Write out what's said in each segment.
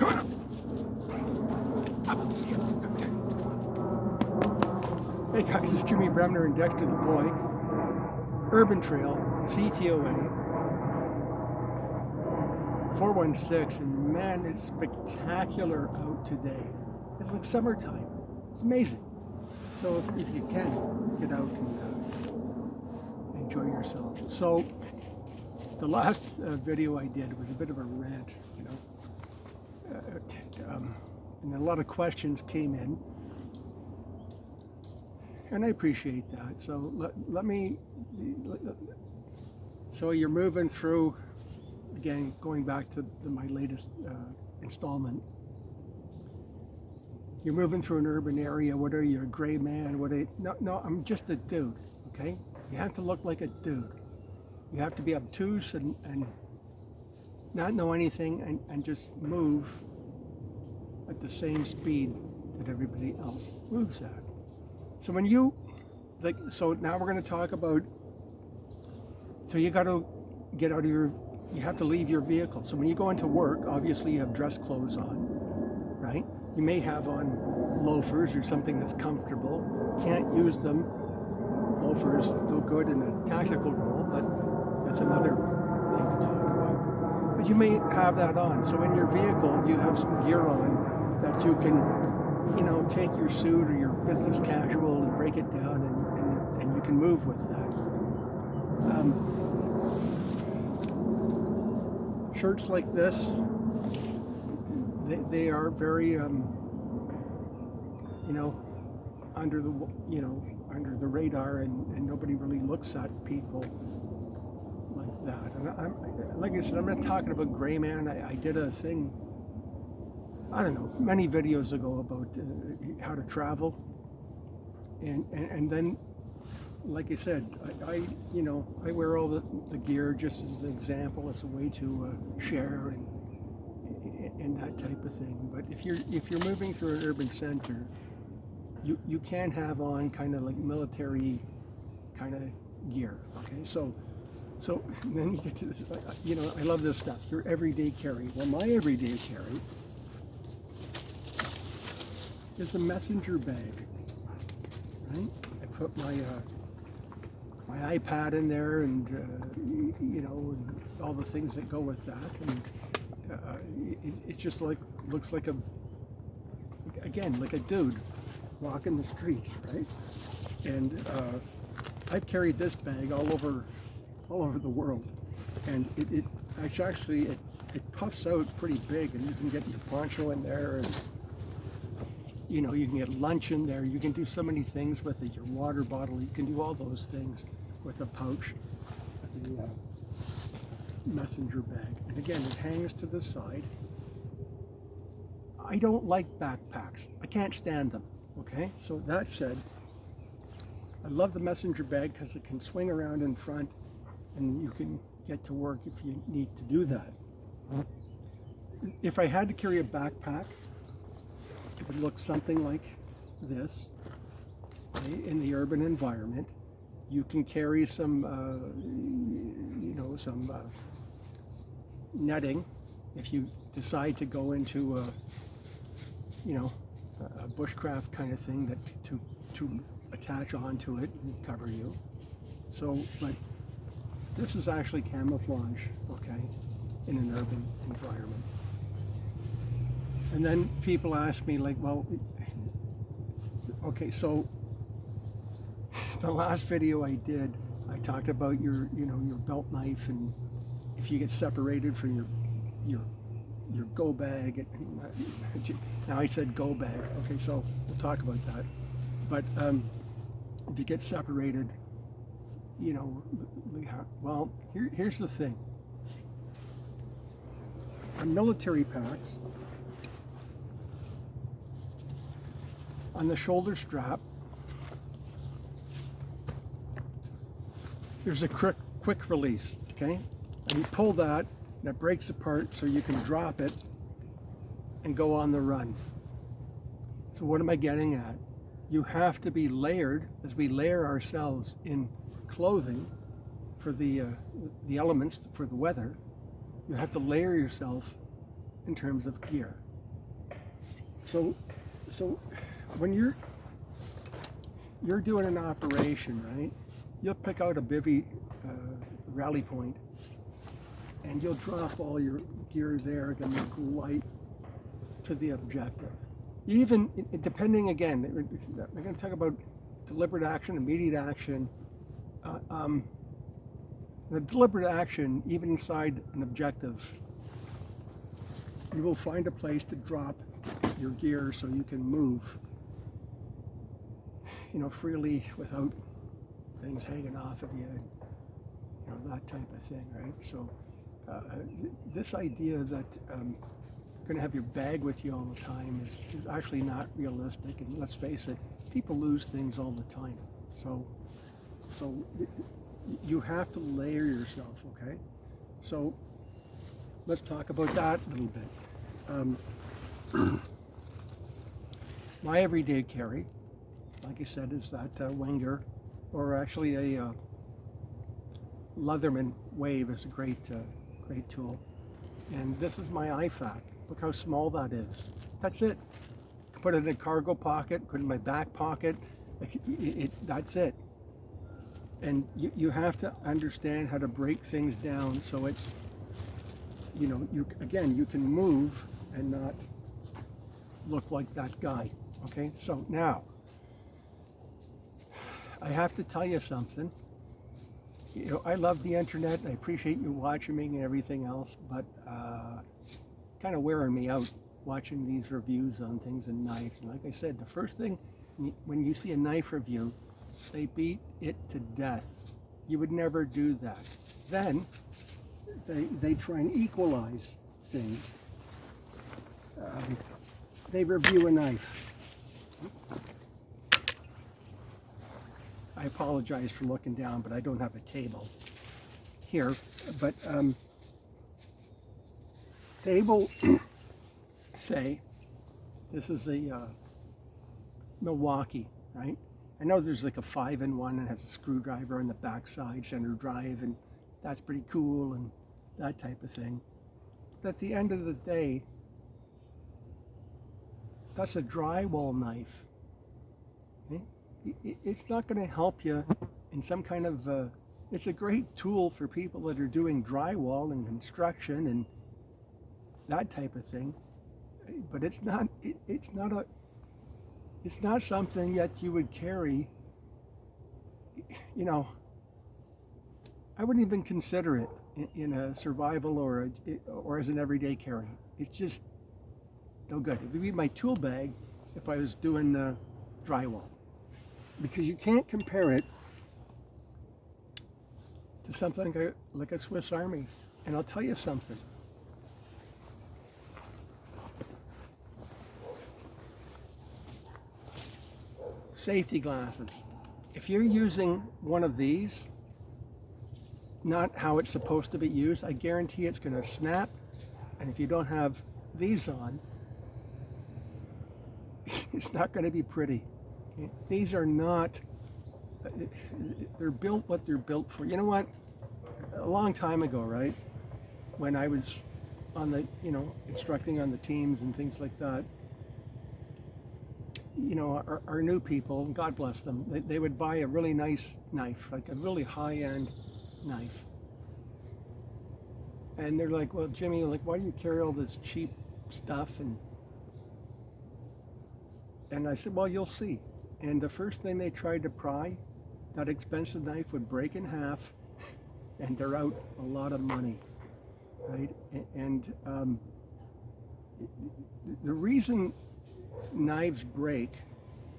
Hey guys, it's Jimmy Bremner and Dexter the Boy. Urban Trail, CTOA, 416, and man, it's spectacular out today. It's like summertime. It's amazing. So if you can, get out and enjoy yourself. So the last video I did was a bit of a rant, and a lot of questions came in. And I appreciate that. So so you're moving through, again, going back to my latest installment. You're moving through an urban area. What are you, a gray man? No, I'm just a dude, okay? You have to look like a dude. You have to be obtuse and not know anything and just move at the same speed that everybody else moves at. So when so now we're going to talk about, so you got to get out of you have to leave your vehicle. So when you go into work, obviously you have dress clothes on, right? You may have on loafers or something that's comfortable. Can't use them. Loafers do good in a tactical role, but that's another thing to talk about. But you may have that on. So in your vehicle, you have some gear on that you can, take your suit or your business casual and break it down and you can move with that. Shirts like this, they are very, under the radar and nobody really looks at people like that. And like I said, I'm not talking about gray man. I did a thing, I don't know, many videos ago about how to travel, and then, like I said, I wear all the gear just as an example, as a way to share and that type of thing. But if you're moving through an urban center, you can have on kind of like military kind of gear. Okay, so then you get to this, I love this stuff. Your everyday carry. Well, my everyday carry is a messenger bag, right? I put my iPad in there and and all the things that go with that, and it just looks like like a dude walking the streets, right? And I've carried this bag all over the world, and it actually puffs out pretty big, and you can get your poncho in there, and you can get lunch in there. You can do so many things with it. Your water bottle, you can do all those things with a pouch, the messenger bag. And again, it hangs to the side. I don't like backpacks. I can't stand them, okay? So that said, I love the messenger bag because it can swing around in front and you can get to work if you need to do that. If I had to carry a backpack, it would look something like this. Okay? In the urban environment, you can carry some, netting if you decide to go into a bushcraft kind of thing that to attach onto it and cover you. So, but this is actually camouflage, okay, in an urban environment. And then people ask me, like, well, okay, so the last video I did, I talked about your belt knife, and if you get separated from your go bag. Now I said go bag. Okay, so we'll talk about that. But if you get separated, well, here's the thing. On military packs, on the shoulder strap, there's a quick release, okay? And you pull that, and it breaks apart so you can drop it and go on the run. So what am I getting at? You have to be layered, as we layer ourselves in clothing for the elements, for the weather. You have to layer yourself in terms of gear. So, so when you're doing an operation, right? You'll pick out a bivy rally point, and you'll drop all your gear there, then you glide to the objective. Even depending, again, we're going to talk about deliberate action, immediate action. The deliberate action, even inside an objective, you will find a place to drop your gear so you can move, freely without things hanging off of you, that type of thing, right? So this idea that you're going to have your bag with you all the time is actually not realistic. And let's face it, people lose things all the time. So you have to layer yourself, okay? So let's talk about that a little bit. My everyday carry, like I said, is that Wenger, or actually a Leatherman Wave is a great tool. And this is my IFAC. Look how small that is. That's it. Put it in a cargo pocket, put it in my back pocket. That's it. And you have to understand how to break things down so it's, you can move and not look like that guy. Okay, so now I have to tell you something. I love the internet. I appreciate you watching me and everything else, but kind of wearing me out watching these reviews on things and knives. And like I said, the first thing when you see a knife review, they beat it to death. You would never do that. Then they try and equalize things. They review a knife. I apologize for looking down, but I don't have a table here. But they will say, this is a Milwaukee, right? I know there's like a 5-in-1 and has a screwdriver on the backside, center drive, and that's pretty cool and that type of thing. But at the end of the day, that's a drywall knife. Okay? It's not going to help you in some kind of, it's a great tool for people that are doing drywall and construction and that type of thing. But it's not something that you would carry, I wouldn't even consider it in a survival or as an everyday carry. It's just no good. It would be my tool bag if I was doing drywall, because you can't compare it to something like a Swiss Army. And I'll tell you something. Safety glasses. If you're using one of these, not how it's supposed to be used, I guarantee it's going to snap. And if you don't have these on, it's not going to be pretty. These are not, they're built what they're built for. You know what? A long time ago, right? When I was on the, instructing on the teams and things like that, our new people, God bless them, they would buy a really nice knife, like a really high-end knife. And they're like, well, Jimmy, why do you carry all this cheap stuff? And I said, well, you'll see. And the first thing they tried to pry, that expensive knife would break in half, and they're out a lot of money, right? And the reason knives break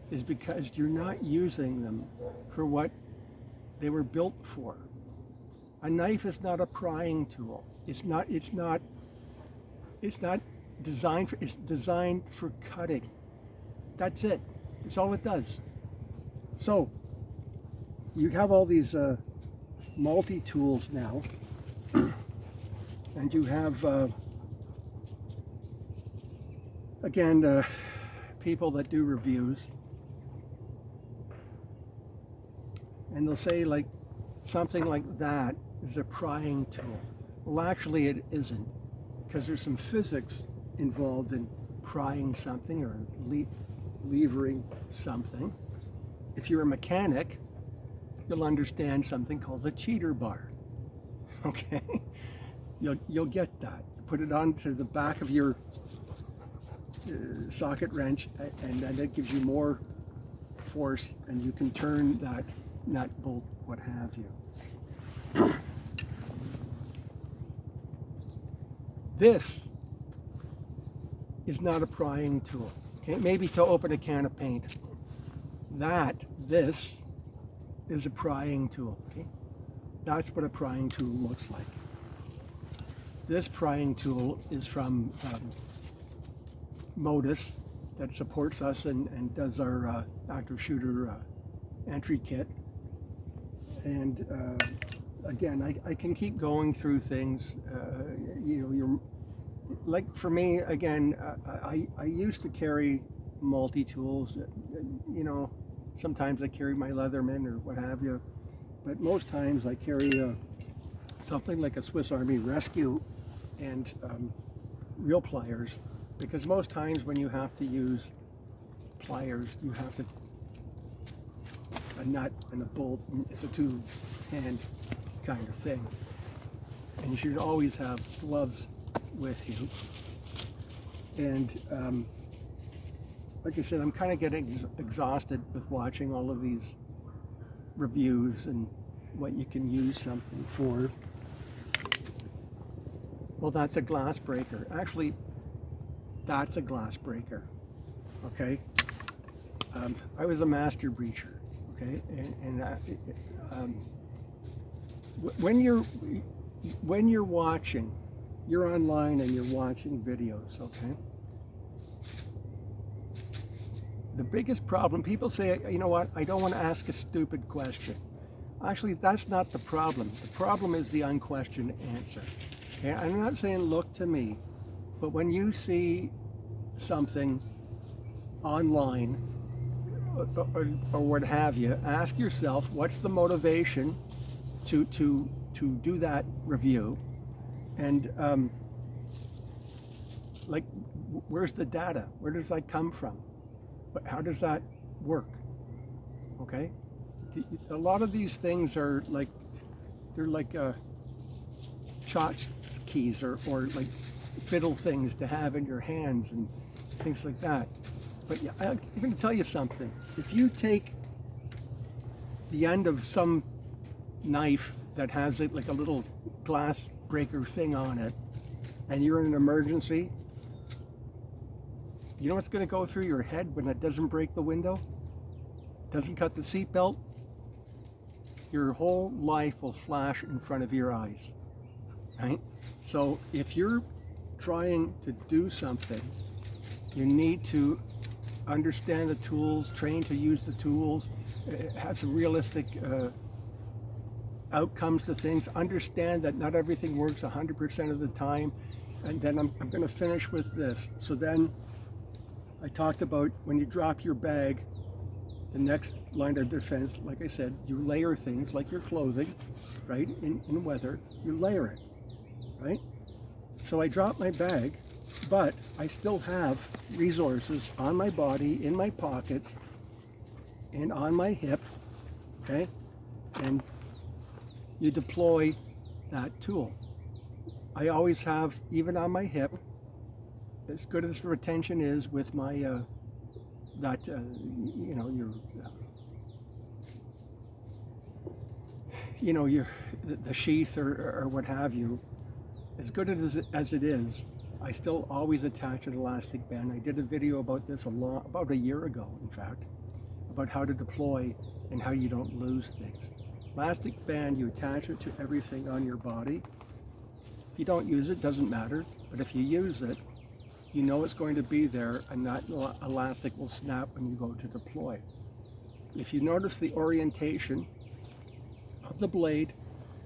is because you're not using them for what they were built for. A knife is not a prying tool. It's designed for cutting. That's it. That's all it does. So you have all these multi-tools now, and you have again, people that do reviews, and they'll say something like that is a prying tool. Well, actually it isn't, because there's some physics involved in prying something or levering something. If you're a mechanic, you'll understand something called a cheater bar. Okay, you'll get that. Put it onto the back of your socket wrench, and then it gives you more force, and you can turn that nut, bolt, what have you. This is not a prying tool. Okay, maybe to open a can of paint. This is a prying tool. Okay, that's what a prying tool looks like. This prying tool is from Modus, that supports us and does our active shooter entry kit. And again, I can keep going through things. You know, you're like, for me, again, I used to carry multi-tools. You know, sometimes I carry my Leatherman or what have you, but most times I carry something like a Swiss Army Rescue and real pliers, because most times when you have to use pliers, you have to a nut and a bolt. It's a two-hand kind of thing, and you should always have gloves with you. And like I said, I'm kind of getting exhausted with watching all of these reviews and what you can use something for. Well, that's a glass breaker. Actually, that's a glass breaker. Okay. I was a master breacher. Okay, and when you're watching, you're online and you're watching videos. Okay. The biggest problem, people say, you know what, I don't want to ask a stupid question. Actually, that's not the problem. The problem is the unquestioned answer. Okay? I'm not saying look to me, but when you see something online or what have you, ask yourself, what's the motivation to do that review? And like, where's the data? Where does that come from? But how does that work? Okay, a lot of these things are like, they're like tchotchkes or like fiddle things to have in your hands and things like that. But yeah, I'm going to tell you something. If you take the end of some knife that has it like a little glass breaker thing on it, and you're in an emergency, you know what's going to go through your head when it doesn't break the window? Doesn't cut the seatbelt? Your whole life will flash in front of your eyes, right? So if you're trying to do something, you need to understand the tools, train to use the tools, have some realistic outcomes to things, understand that not everything works 100% of the time. And then I'm going to finish with this. So then I talked about when you drop your bag, the next line of defense, like I said, you layer things like your clothing, right? In weather, you layer it, right? So I drop my bag, but I still have resources on my body, in my pockets, and on my hip, okay? And you deploy that tool. I always have, even on my hip, as good as retention is with my, you know, your the sheath or what have you, as good as it is, I still always attach an elastic band. I did a video about this about a year ago, in fact, about how to deploy and how you don't lose things. Elastic band, you attach it to everything on your body. If you don't use it, doesn't matter. But if you use it, you know it's going to be there, and that elastic will snap when you go to deploy. If you notice the orientation of the blade,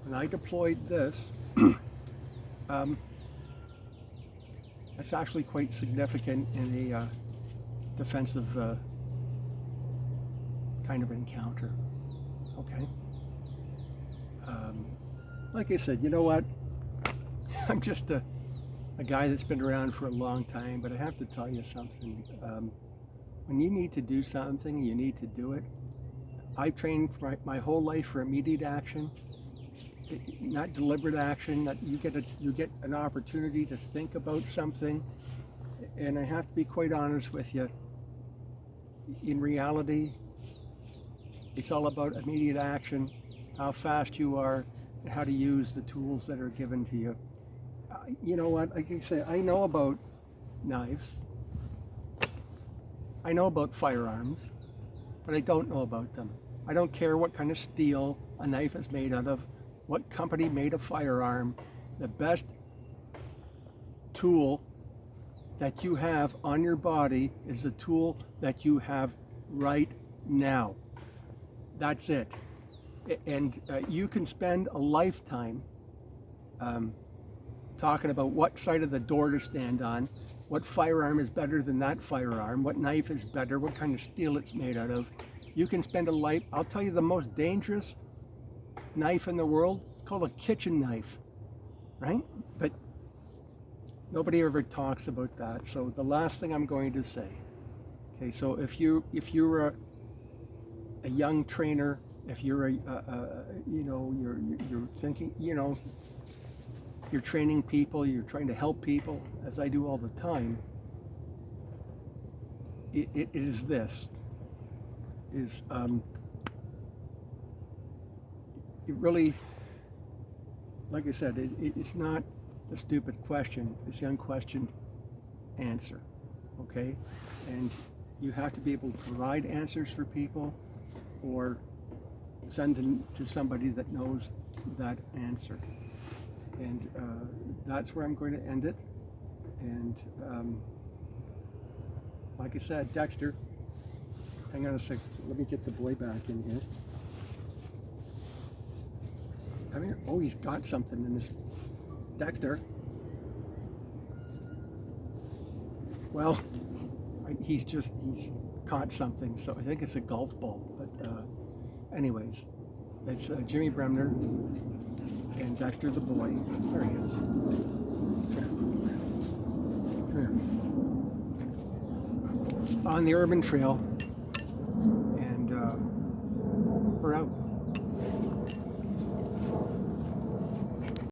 when I deployed this, that's actually quite significant in a defensive kind of encounter. Okay. Like I said, you know what? I'm just a a guy that's been around for a long time, but I have to tell you something. When you need to do something, you need to do it. I've trained for my whole life for immediate action, not deliberate action. That you get an opportunity to think about something, and I have to be quite honest with you. In reality, it's all about immediate action, how fast you are, and how to use the tools that are given to you. You know what? I can say I know about knives. I know about firearms, but I don't know about them. I don't care what kind of steel a knife is made out of, what company made a firearm. The best tool that you have on your body is the tool that you have right now. That's it. And you can spend a lifetime talking about what side of the door to stand on, what firearm is better than that firearm, what knife is better, what kind of steel it's made out of. You can spend a life, I'll tell you the most dangerous knife in the world, it's called a kitchen knife, right? But nobody ever talks about that. So the last thing I'm going to say, okay, so if you're a young trainer, if you're you're thinking, you're training people, you're trying to help people, as I do all the time, it is this, is it really, like I said, it's not a stupid question, it's the unquestioned answer, okay? And you have to be able to provide answers for people or send them to somebody that knows that answer. And that's where I'm going to end it. And like I said, Dexter, hang on a sec. Let me get the boy back in here. I mean, oh, he's got something in this. Dexter. Well, he's caught something, so I think it's a golf ball. But anyways, it's Jimmy Bremner and Dexter the boy. There he is. Here. On the urban trail, and we're out.